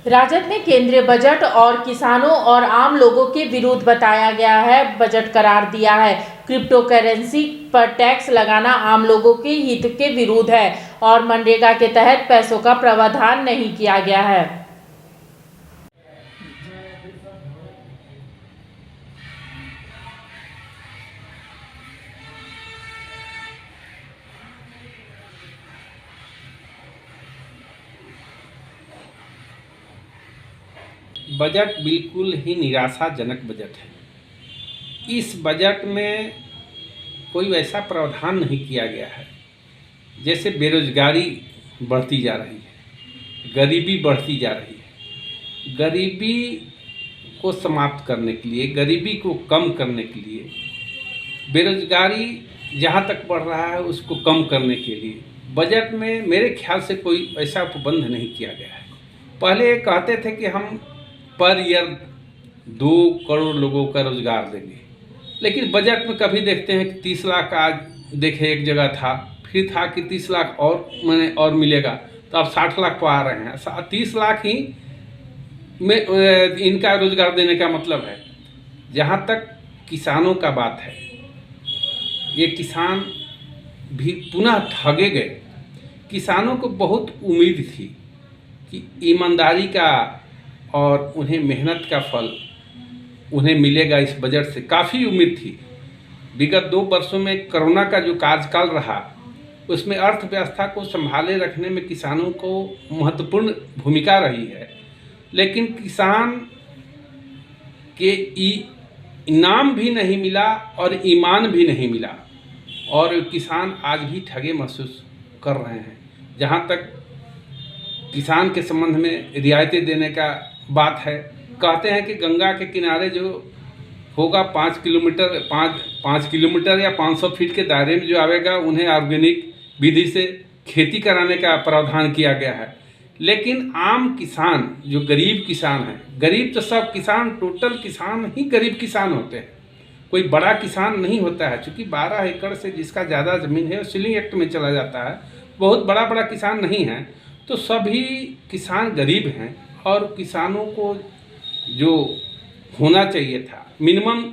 राजद ने केंद्रीय बजट और किसानों और आम लोगों के विरुद्ध बताया गया है बजट करार दिया है। क्रिप्टो करेंसी पर टैक्स लगाना आम लोगों के हित के विरुद्ध है और मनरेगा के तहत पैसों का प्रावधान नहीं किया गया है। बजट बिल्कुल ही निराशाजनक बजट है। इस बजट में कोई वैसा प्रावधान नहीं किया गया है। जैसे बेरोजगारी बढ़ती जा रही है, गरीबी बढ़ती जा रही है। गरीबी को समाप्त करने के लिए, गरीबी को कम करने के लिए, बेरोजगारी जहाँ तक बढ़ रहा है उसको कम करने के लिए बजट में मेरे ख्याल से कोई ऐसा उपबंध नहीं किया गया है। पहले ये कहते थे कि हम पर ईयर 2 करोड़ लोगों का रोजगार देंगे, लेकिन बजट में कभी देखते हैं कि 30 लाख आज देखे एक जगह था, फिर था कि 30 लाख और मिलेगा, तो अब 60 लाख पर आ रहे हैं। 30 लाख ही में इनका रोजगार देने का मतलब है। जहाँ तक किसानों का बात है, ये किसान भी पुनः ठगे गए। किसानों को बहुत उम्मीद थी कि ईमानदारी का और उन्हें मेहनत का फल उन्हें मिलेगा। इस बजट से काफ़ी उम्मीद थी। विगत 2 वर्षों में कोरोना का जो कार्यकाल रहा उसमें अर्थव्यवस्था को संभाले रखने में किसानों को महत्वपूर्ण भूमिका रही है, लेकिन किसान के इनाम भी नहीं मिला और ईमान भी नहीं मिला और किसान आज भी ठगे महसूस कर रहे हैं। जहाँ तक किसान के संबंध में रियायतें देने का बात है, कहते हैं कि गंगा के किनारे जो होगा 5 किलोमीटर या 500 फीट के दायरे में जो आवेगा उन्हें ऑर्गेनिक विधि से खेती कराने का प्रावधान किया गया है। लेकिन आम किसान जो गरीब किसान है, गरीब तो सब किसान, टोटल किसान ही गरीब किसान होते हैं, कोई बड़ा किसान नहीं होता है। चूँकि 12 एकड़ से जिसका ज़्यादा ज़मीन है सीलिंग एक्ट में चला जाता है, बहुत बड़ा किसान नहीं है। तो सभी किसान गरीब हैं और किसानों को जो होना चाहिए था मिनिमम।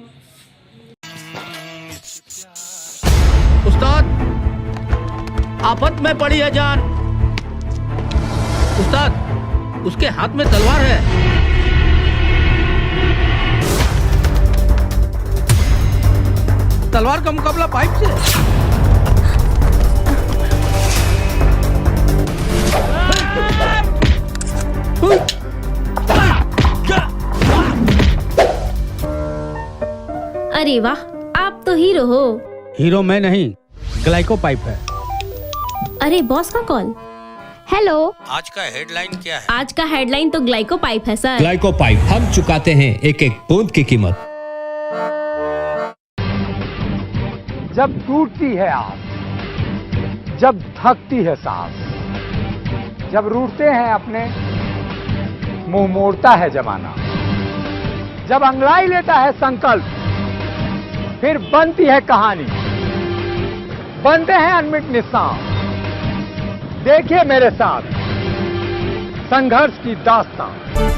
उस्ताद, आफत में पड़ी है जान। उस्ताद, उसके हाथ में तलवार है। तलवार का मुकाबला पाइप से। अरे वाह, आप तो हीरो हो। हीरो मैं नहीं, ग्लाइको पाइप है। अरे बॉस का कॉल। हेलो, आज का हेडलाइन क्या है? आज का हेडलाइन तो ग्लाइको पाइप है सर। ग्लाइको पाइप, हम चुकाते हैं एक एक बूंद की कीमत। जब टूटती है आस, जब थकती है सांस, जब रूठते हैं अपने, मुंह मोड़ता है जमाना, जब अंगड़ाई लेता है संकल्प, फिर बनती है कहानी, बनते हैं अनमिट निशान। देखिए मेरे साथ संघर्ष की दास्तान।